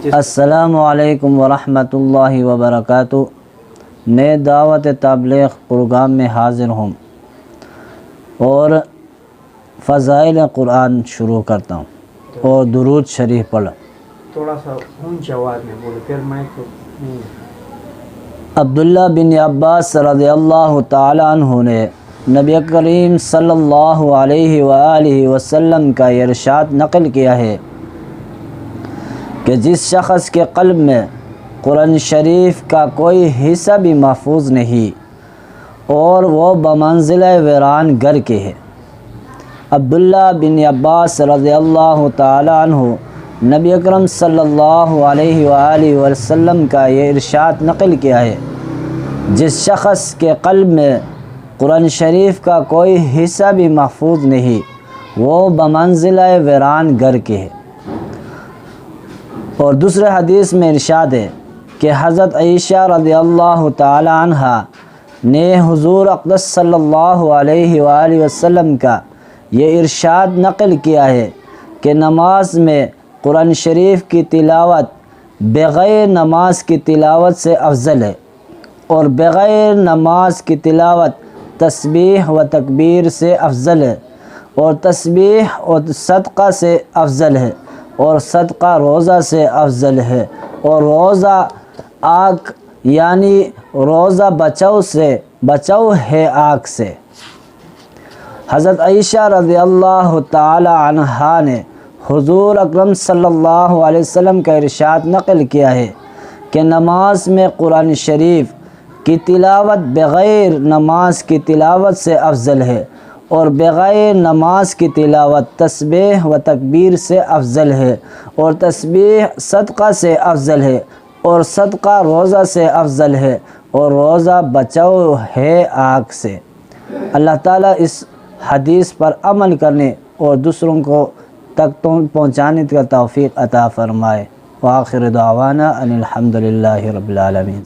السلام علیکم ورحمۃ اللہ وبرکاتہ۔ نئے دعوت تبلیغ پروگرام میں حاضر ہوں اور فضائل قرآن شروع کرتا ہوں اور درود شریف پڑھ۔ تھوڑا سا اونچی آواز میں بولو، پھر مائک کو نہیں۔ عبداللہ بن عباس رضی اللہ تعالی عنہ نے نبی کریم صلی اللہ علیہ وآلہ وسلم کا ارشاد نقل کیا ہے کہ جس شخص کے قلب میں قرآن شریف کا کوئی حصہ بھی محفوظ نہیں اور وہ بمنزلہ ویران گھر کے ہے۔ عبداللہ بن عباس رضی اللہ تعالی عنہ نبی اکرم صلی اللہ علیہ وآلہ وسلم کا یہ ارشاد نقل کیا ہے، جس شخص کے قلب میں قرآن شریف کا کوئی حصہ بھی محفوظ نہیں وہ بمنزلہ ویران گھر کے ہے۔ اور دوسرے حدیث میں ارشاد ہے کہ حضرت عائشہ رضی اللہ تعالی عنہ نے حضور اقدس صلی اللہ علیہ وآلہ وسلم کا یہ ارشاد نقل کیا ہے کہ نماز میں قرآن شریف کی تلاوت بغیر نماز کی تلاوت سے افضل ہے، اور بغیر نماز کی تلاوت تسبیح و تکبیر سے افضل ہے، اور تسبیح اور صدقہ سے افضل ہے، اور صدقہ روزہ سے افضل ہے، اور روزہ آگ یعنی روزہ بچاؤ ہے آگ سے۔ حضرت عائشہ رضی اللہ تعالی عنہا نے حضور اکرم صلی اللہ علیہ وسلم کا ارشاد نقل کیا ہے کہ نماز میں قرآن شریف کی تلاوت بغیر نماز کی تلاوت سے افضل ہے، اور بغیر نماز کی تلاوت تسبیح و تکبیر سے افضل ہے، اور تسبیح صدقہ سے افضل ہے، اور صدقہ روزہ سے افضل ہے، اور روزہ بچاؤ ہے آگ سے۔ اللہ تعالیٰ اس حدیث پر عمل کرنے اور دوسروں کو تک پہنچانے کا توفیق عطا فرمائے۔ وآخر دعوانا ان الحمد للہ رب العالمین۔